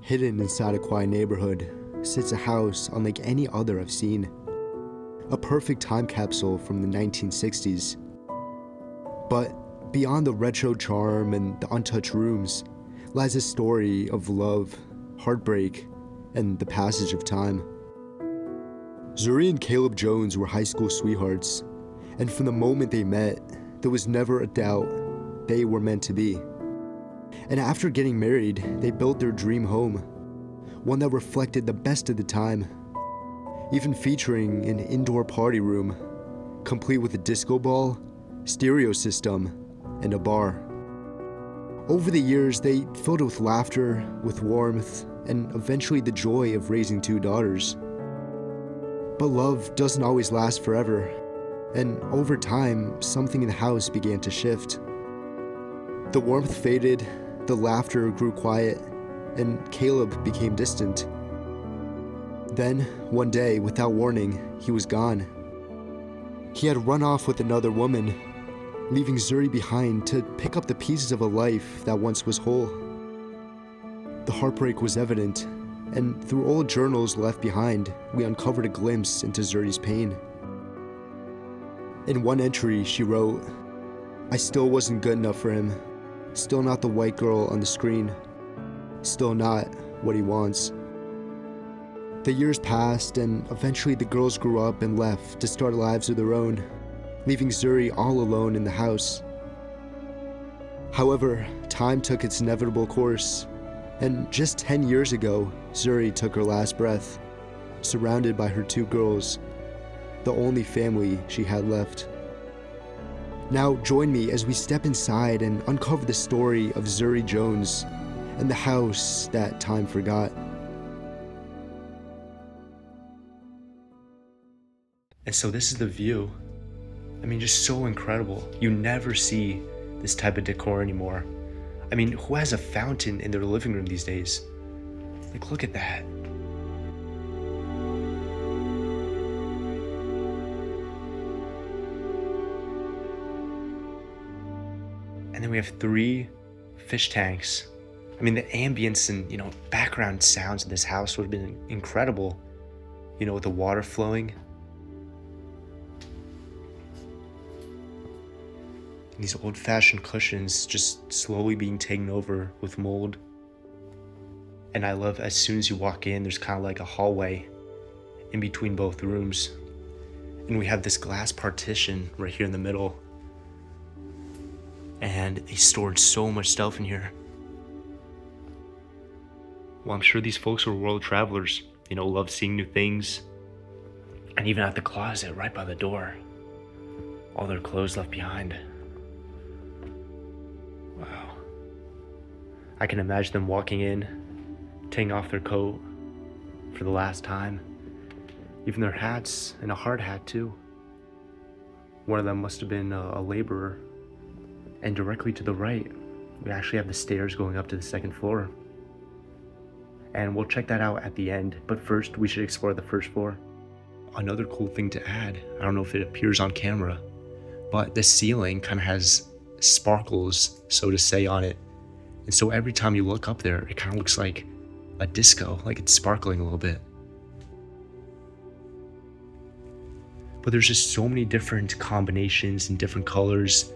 Hidden inside a quiet neighborhood sits a house unlike any other I've seen. A perfect time capsule from the 1960s. But beyond the retro charm and the untouched rooms lies a story of love, heartbreak, and the passage of time. Zuri and Caleb Jones were high school sweethearts, and from the moment they met, there was never a doubt they were meant to be. And after getting married, they built their dream home, one that reflected the best of the time, even featuring an indoor party room, complete with a disco ball, stereo system, and a bar. Over the years, they filled it with laughter, with warmth, and eventually the joy of raising two daughters. But love doesn't always last forever, and over time, something in the house began to shift. The warmth faded, the laughter grew quiet, and Caleb became distant. Then, one day, without warning, he was gone. He had run off with another woman, leaving Zuri behind to pick up the pieces of a life that once was whole. The heartbreak was evident, and through old journals left behind, we uncovered a glimpse into Zuri's pain. In one entry, she wrote, "I still wasn't good enough for him. Still not the white girl on the screen. Still not what he wants." The years passed, and eventually the girls grew up and left to start lives of their own, leaving Zuri all alone in the house. However, time took its inevitable course, and just 10 years ago, Zuri took her last breath, surrounded by her two girls, the only family she had left. Now join me as we step inside and uncover the story of Zuri Jones and the house that time forgot. And so this is the view. I mean, just so incredible. You never see this type of decor anymore. I mean, who has a fountain in their living room these days? Like, look at that. And then we have 3 fish tanks. I mean, the ambience and, background sounds of this house would have been incredible, with the water flowing. And these old-fashioned cushions just slowly being taken over with mold. And I love as soon as you walk in, there's kind of like a hallway in between both rooms. And we have this glass partition right here in the middle. And they stored so much stuff in here. Well, I'm sure these folks were world travelers, love seeing new things. And even at the closet right by the door, all their clothes left behind. Wow. I can imagine them walking in, taking off their coat for the last time. Even their hats, and a hard hat too. One of them must have been a laborer. And directly to the right, we actually have the stairs going up to the second floor. And we'll check that out at the end, but first we should explore the first floor. Another cool thing to add, I don't know if it appears on camera, but the ceiling kind of has sparkles, so to say, on it. And so every time you look up there, it kind of looks like a disco, like it's sparkling a little bit. But there's just so many different combinations and different colors.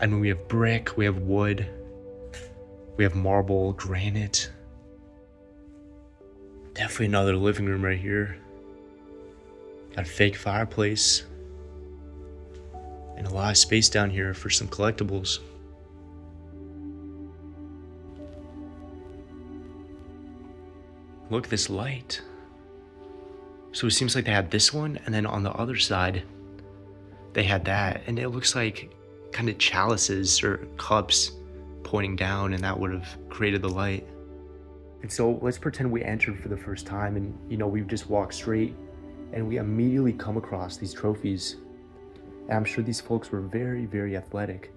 I mean, we have brick, we have wood, we have marble, granite. Definitely another living room right here. Got a fake fireplace. And a lot of space down here for some collectibles. Look at this light. So it seems like they had this one, and then on the other side, they had that. And it looks like kind of chalices or cups pointing down, and that would have created the light. And so let's pretend we entered for the first time and we've just walked straight and we immediately come across these trophies. And I'm sure these folks were very, very athletic,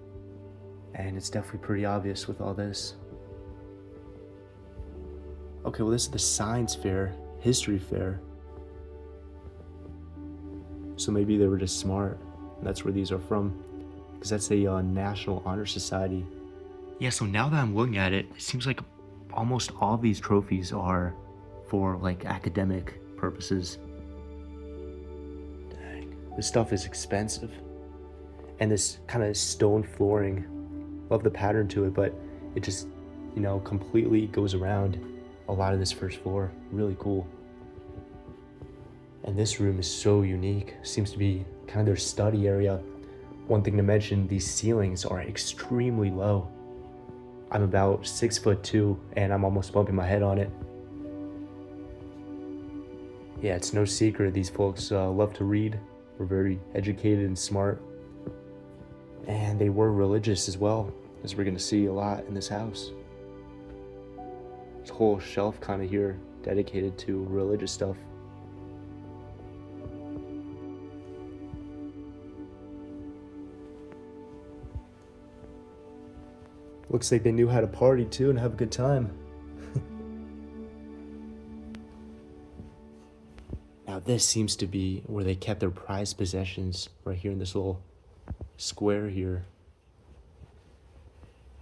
and it's definitely pretty obvious with all this. Okay, well, this is the science fair, history fair. So maybe they were just smart, and that's where these are from, because that's a National Honor Society. Yeah, so now that I'm looking at it, it seems like almost all of these trophies are for like academic purposes. Dang, this stuff is expensive. And this kind of stone flooring, love the pattern to it, but it just, completely goes around a lot of this first floor. Really cool. And this room is so unique. Seems to be kind of their study area. One thing to mention, these ceilings are extremely low. I'm about 6'2", and I'm almost bumping my head on it. Yeah, it's no secret these folks love to read. Were very educated and smart. And they were religious as well, as we're gonna see a lot in this house. There's a whole shelf kind of here dedicated to religious stuff. Looks like they knew how to party too and have a good time. Now this seems to be where they kept their prized possessions, right here in this little square here.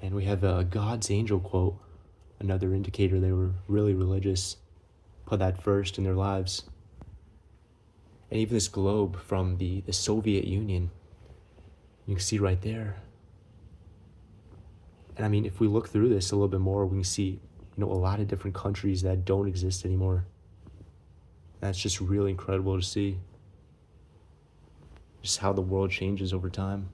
And we have a God's angel quote, another indicator they were really religious, put that first in their lives. And even this globe from the Soviet Union, you can see right there. And I mean, if we look through this a little bit more, we can see, a lot of different countries that don't exist anymore. That's just really incredible to see. Just how the world changes over time.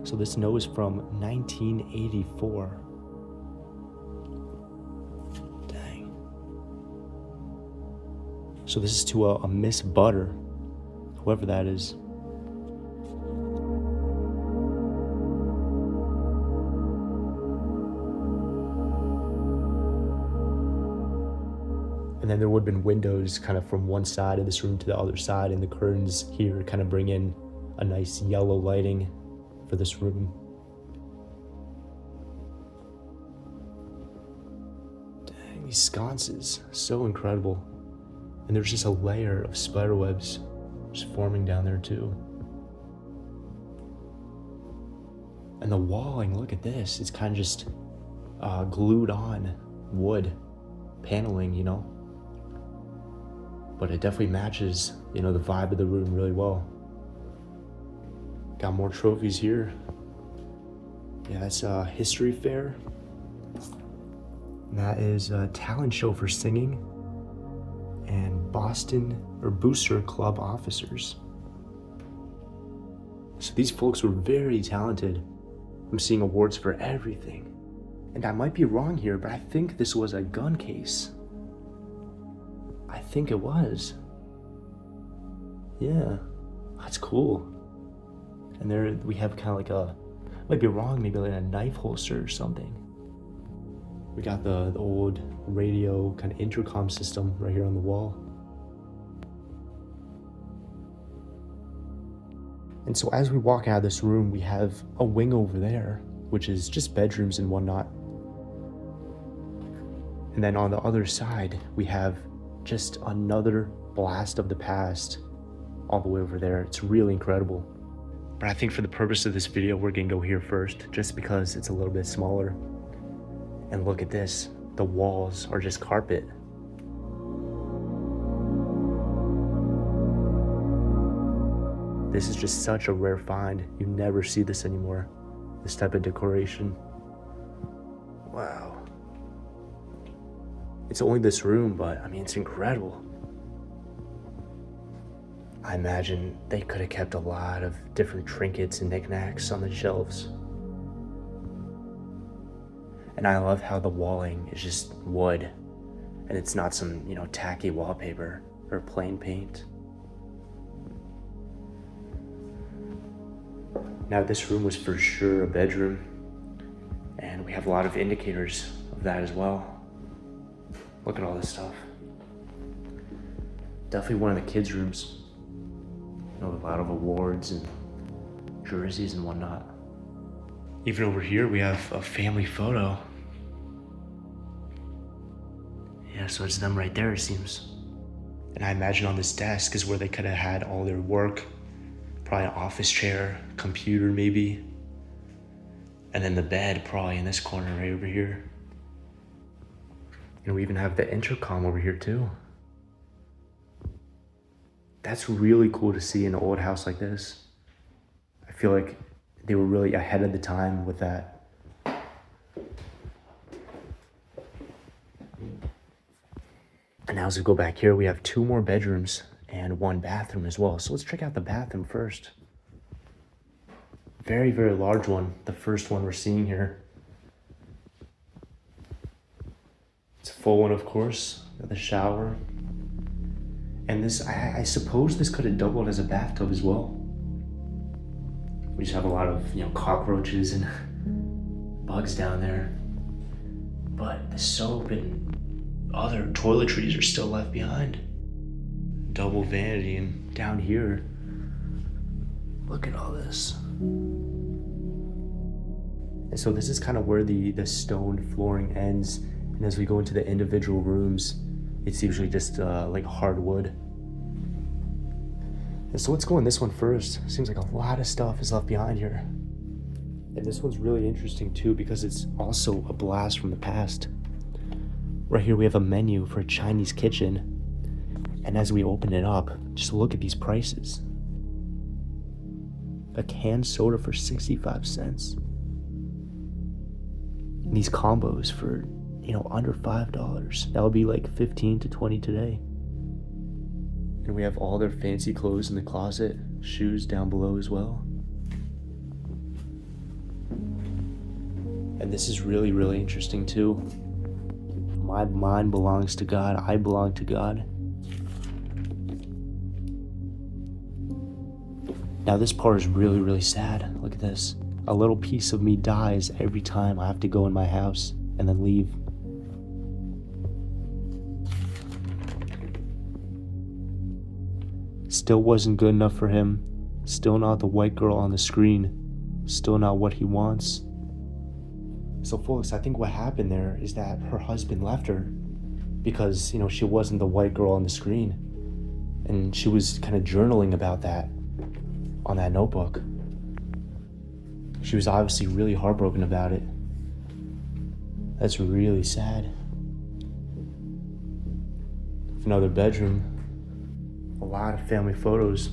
So this note is from 1984. Dang. So this is to a Miss Butter, whoever that is. And then there would have been windows kind of from one side of this room to the other side, and the curtains here kind of bring in a nice yellow lighting for this room. Dang, these sconces, so incredible. And there's just a layer of spider webs just forming down there too. And the walling, look at this, it's kind of just glued on wood paneling, But it definitely matches, the vibe of the room really well. Got more trophies here. Yeah, that's a history fair. And that is a talent show for singing and Booster Club officers. So these folks were very talented. I'm seeing awards for everything. And I might be wrong here, but I think this was a gun case. I think it was. Yeah, that's cool. And there we have kind of like might be wrong, maybe like a knife holster or something. We got the old radio kind of intercom system right here on the wall. And so as we walk out of this room, we have a wing over there, which is just bedrooms and whatnot. And then on the other side, we have just another blast of the past all the way over there. It's really incredible. But I think for the purpose of this video, we're gonna go here first, just because it's a little bit smaller. And look at this, the walls are just carpet. This is just such a rare find. You never see this anymore, this type of decoration. Wow. It's only this room, but I mean, it's incredible. I imagine they could have kept a lot of different trinkets and knickknacks on the shelves. And I love how the walling is just wood, and it's not some, tacky wallpaper or plain paint. Now this room was for sure a bedroom, and we have a lot of indicators of that as well. Look at all this stuff. Definitely one of the kids' rooms. A lot of awards and jerseys and whatnot. Even over here, we have a family photo. Yeah, so it's them right there, it seems. And I imagine on this desk is where they could have had all their work. Probably an office chair, computer maybe. And then the bed probably in this corner right over here. And we even have the intercom over here too. That's really cool to see in an old house like this. I feel like they were really ahead of the time with that. And now as we go back here, we have 2 more bedrooms and 1 bathroom as well. So let's check out the bathroom first. Very, very large one. The first one we're seeing here. It's a full one, of course. Got the shower. And this, I suppose this could have doubled as a bathtub as well. We just have a lot of, cockroaches and bugs down there. But the soap and other toiletries are still left behind. Double vanity, and down here, look at all this. And so this is kind of where the stone flooring ends. And as we go into the individual rooms, it's usually just like hardwood. And so let's go in this one first. Seems like a lot of stuff is left behind here. And this one's really interesting too because it's also a blast from the past. Right here we have a menu for a Chinese kitchen. And as we open it up, just look at these prices. A canned soda for 65 cents. And these combos for, under $5. That would be like 15 to 20 today. And we have all their fancy clothes in the closet, shoes down below as well. And this is really, really interesting too. My mind belongs to God. I belong to God. Now this part is really, really sad. Look at this. A little piece of me dies every time I have to go in my house and then leave. Still wasn't good enough for him. Still not the white girl on the screen. Still not what he wants. So folks, I think what happened there is that her husband left her because, she wasn't the white girl on the screen. And she was kind of journaling about that on that notebook. She was obviously really heartbroken about it. That's really sad. Another bedroom. A lot of family photos.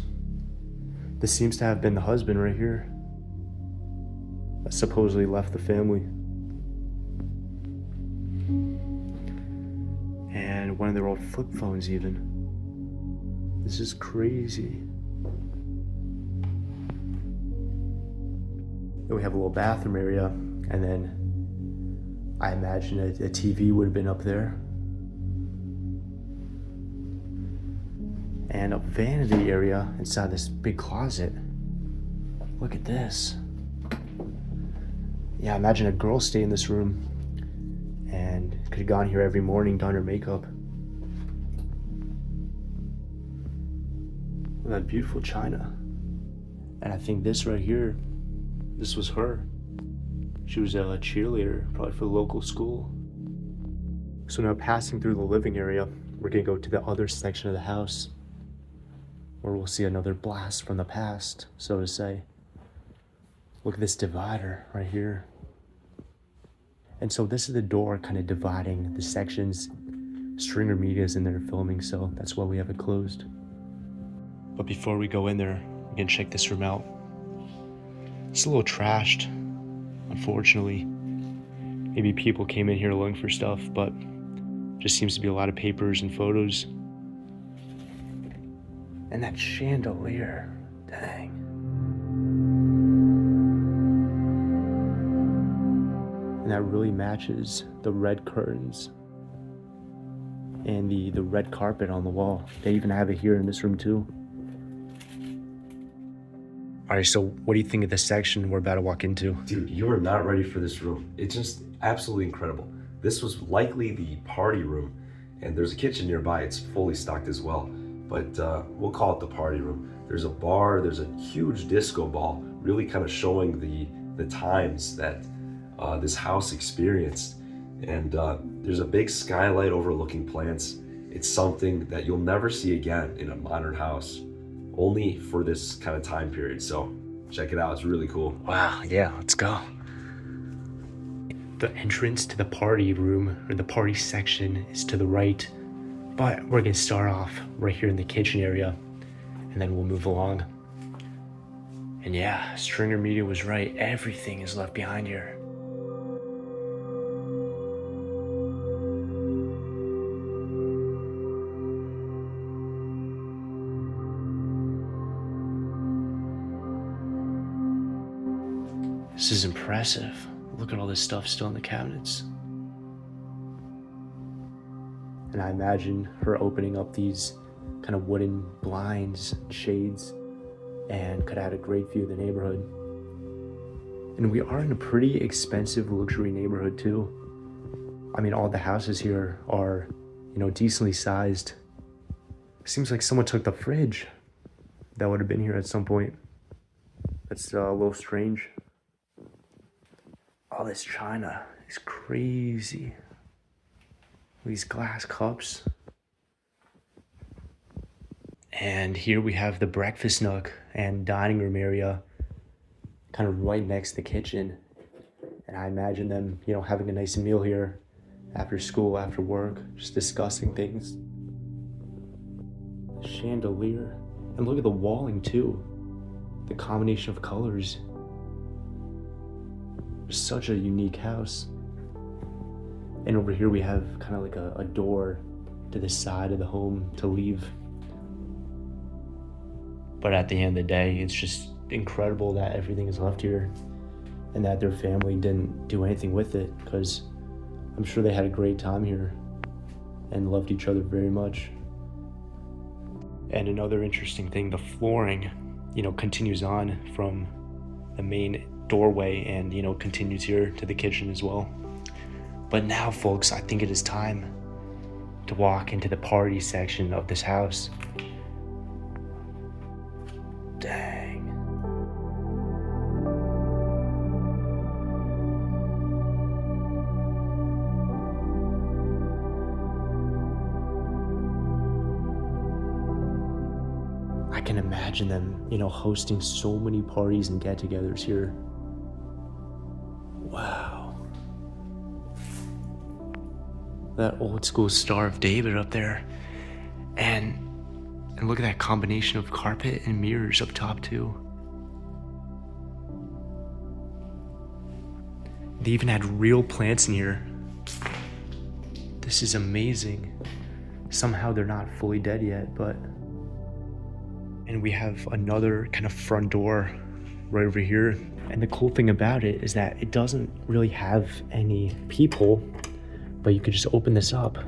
This seems to have been the husband right here that supposedly left the family. And one of their old flip phones even. This is crazy. Then we have a little bathroom area, and then I imagine a TV would have been up there. And a vanity area inside this big closet. Look at this. Yeah, imagine a girl stay in this room and could have gone here every morning, done her makeup. And that beautiful china. And I think this right here, this was her. She was a cheerleader, probably for the local school. So now passing through the living area, we're gonna go to the other section of the house where we'll see another blast from the past, so to say. Look at this divider right here. And so this is the door kind of dividing the sections. Stringer Media's in there filming, so that's why we have it closed. But before we go in there, we can check this room out. It's a little trashed, unfortunately. Maybe people came in here looking for stuff, but just seems to be a lot of papers and photos. And that chandelier, dang. And that really matches the red curtains and the red carpet on the wall. They even have it here in this room too. All right, so what do you think of this section we're about to walk into? Dude, you are not ready for this room. It's just absolutely incredible. This was likely the party room, and there's a kitchen nearby. It's fully stocked as well, but we'll call it the party room. There's a bar, there's a huge disco ball, really kind of showing the times that this house experienced. And there's a big skylight overlooking plants. It's something that you'll never see again in a modern house, only for this kind of time period. So check it out, it's really cool. Wow, yeah, let's go. The entrance to the party room, or the party section, is to the right, but we're gonna start off right here in the kitchen area, and then we'll move along. And yeah, Stringer Media was right. Everything is left behind here. This is impressive. Look at all this stuff still in the cabinets. And I imagine her opening up these kind of wooden blinds, shades, and could add a great view of the neighborhood. And we are in a pretty expensive luxury neighborhood too. I mean, all the houses here are, decently sized. Seems like someone took the fridge that would have been here at some point. That's a little strange. All this china is crazy. These glass cups. And here we have the breakfast nook and dining room area kind of right next to the kitchen. And I imagine them, having a nice meal here after school, after work, just discussing things. The chandelier. And look at the walling too. The combination of colors. Such a unique house. And over here we have kind of like a door to the side of the home to leave. But at the end of the day, it's just incredible that everything is left here and that their family didn't do anything with it, because I'm sure they had a great time here and loved each other very much. And another interesting thing, the flooring, continues on from the main doorway and continues here to the kitchen as well. But now, folks, I think it is time to walk into the party section of this house. Dang. I can imagine them, hosting so many parties and get-togethers here. Wow. That old school Star of David up there. And look at that combination of carpet and mirrors up top too. They even had real plants in here. This is amazing. Somehow they're not fully dead yet, but... And we have another kind of front door right over here. And the cool thing about it is that it doesn't really have any people, but you could just open this up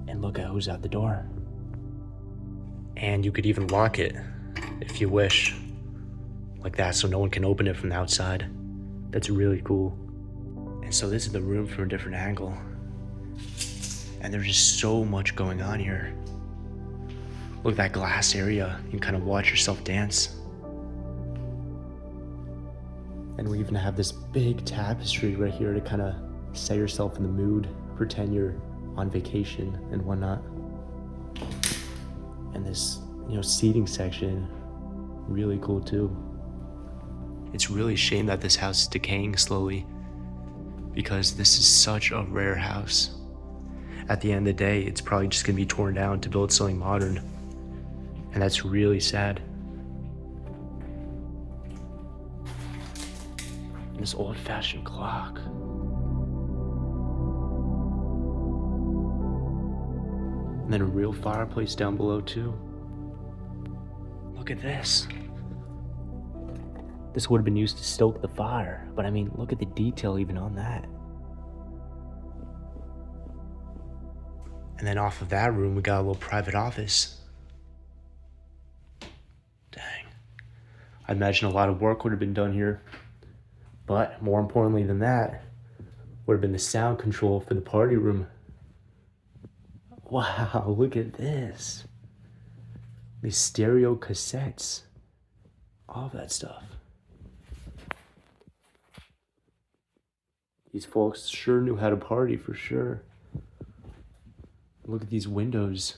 and look at who's at the door. And you could even lock it if you wish, like that, so no one can open it from the outside. That's really cool. And so this is the room from a different angle. And there's just so much going on here. Look at that glass area. You can kind of watch yourself dance. And we even have this big tapestry right here to kind of set yourself in the mood, pretend you're on vacation and whatnot. And this, seating section, really cool too. It's really a shame that this house is decaying slowly, because this is such a rare house. At the end of the day, it's probably just gonna be torn down to build something modern. And that's really sad. And this old-fashioned clock. And then a real fireplace down below too. Look at this. This would have been used to stoke the fire, but I mean, look at the detail even on that. And then off of that room, we got a little private office. Dang. I imagine a lot of work would have been done here. But more importantly than that, would have been the sound control for the party room. Wow, look at this. These stereo cassettes. All that stuff. These folks sure knew how to party for sure. Look at these windows.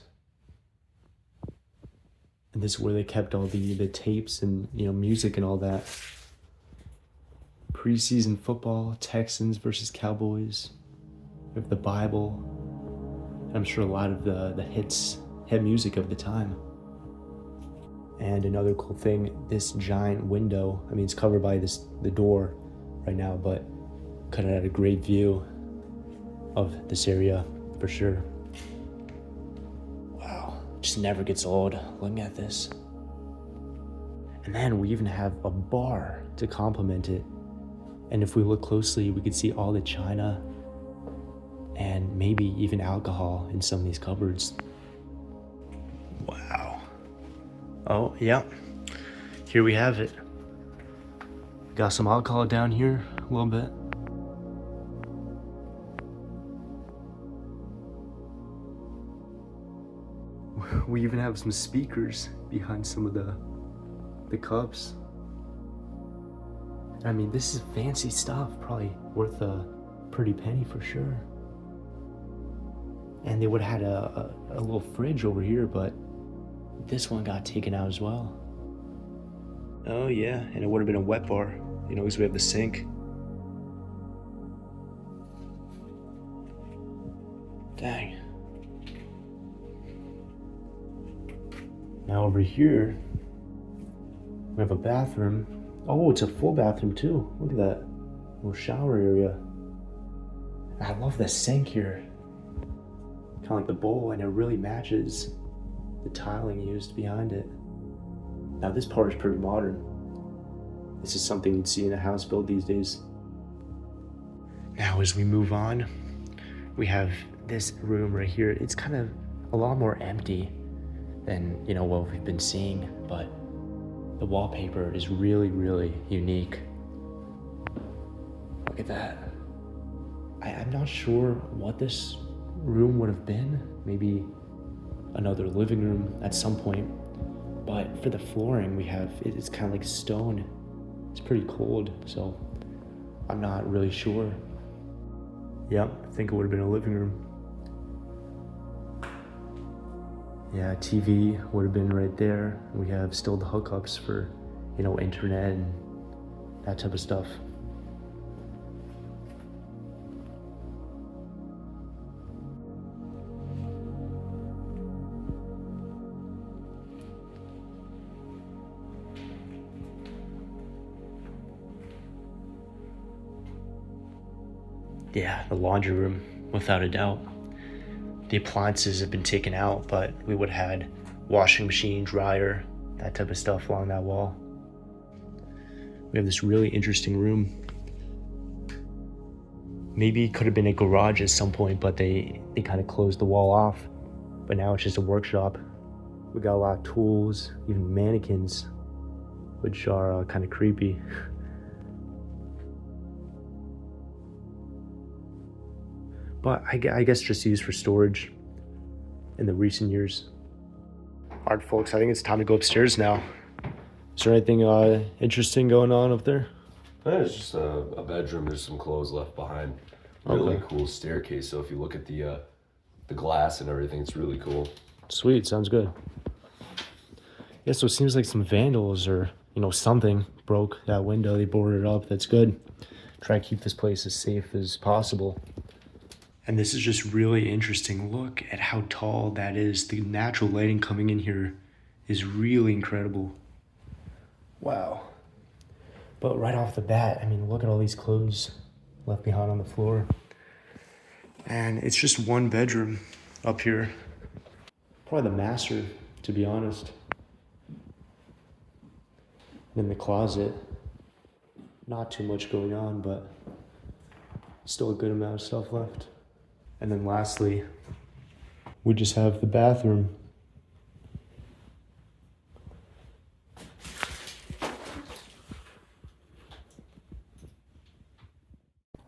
And this is where they kept all the tapes and music and all that. preseason football, Texans versus Cowboys. We have the Bible. And I'm sure a lot of the hit music of the time. And another cool thing, this giant window, I mean, it's covered by the door right now, but could have had a great view of this area for sure. Wow, just never gets old looking at this. And then we even have a bar to complement it. And if we look closely, we could see all the china and maybe even alcohol in some of these cupboards. Wow. Oh, yeah. Here we have it. Got some alcohol down here, a little bit. We even have some speakers behind some of the cups. I mean, this is fancy stuff, probably worth a pretty penny for sure. And they would have had a little fridge over here, but this one got taken out as well. Oh yeah, and it would have been a wet bar, you know, because we have the sink. Dang. Now over here, we have a bathroom. Oh, it's a full bathroom too. Look at that little shower area. I love the sink here. Kind of like the bowl, and it really matches the tiling used behind it. Now this part is pretty modern. This is something you'd see in a house built these days. Now as we move on, we have this room right here. It's kind of a lot more empty than, you know, what we've been seeing, but the wallpaper is really, really unique. Look at that. I'm not sure what this room would have been. Maybe another living room at some point. But for the flooring, we have, it's kind of like stone. It's pretty cold, so I'm not really sure. Yep, I think it would have been a living room. Yeah, TV would have been right there. We have still the hookups for, you know, internet and that type of stuff. Yeah, the laundry room, without a doubt. The appliances have been taken out, but we would have had washing machine, dryer, that type of stuff along that wall. We have this really interesting room. Maybe it could have been a garage at some point, but they kind of closed the wall off. But now it's just a workshop. We got a lot of tools, even mannequins, which are kind of creepy. But I guess just used for storage in the recent years. All right, folks, I think it's time to go upstairs now. Is there anything interesting going on up there? It's just a bedroom. There's some clothes left behind. Really Okay. cool staircase. So if you look at the glass and everything, it's really cool. Sweet, sounds good. Yeah, so it seems like some vandals or, you know, something broke that window. They boarded it up. That's good. Try to keep this place as safe as possible. And this is just really interesting. Look at how tall that is. The natural lighting coming in here is really incredible. Wow. But right off the bat, I mean, look at all these clothes left behind on the floor. And it's just one bedroom up here. Probably the master, to be honest. And in the closet, not too much going on, but still a good amount of stuff left. And then lastly, we just have the bathroom.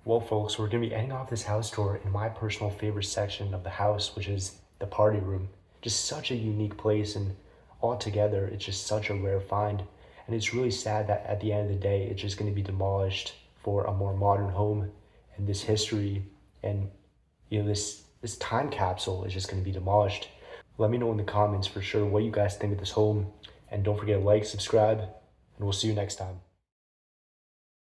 Well, folks, we're gonna be ending off this house tour in my personal favorite section of the house, which is the party room. Just such a unique place, and altogether, it's just such a rare find. And it's really sad that at the end of the day, it's just gonna be demolished for a more modern home, and this history and, you know, this time capsule is just going to be demolished. Let me know in the comments for sure what you guys think of this home, and don't forget to like, subscribe, and we'll see you next time.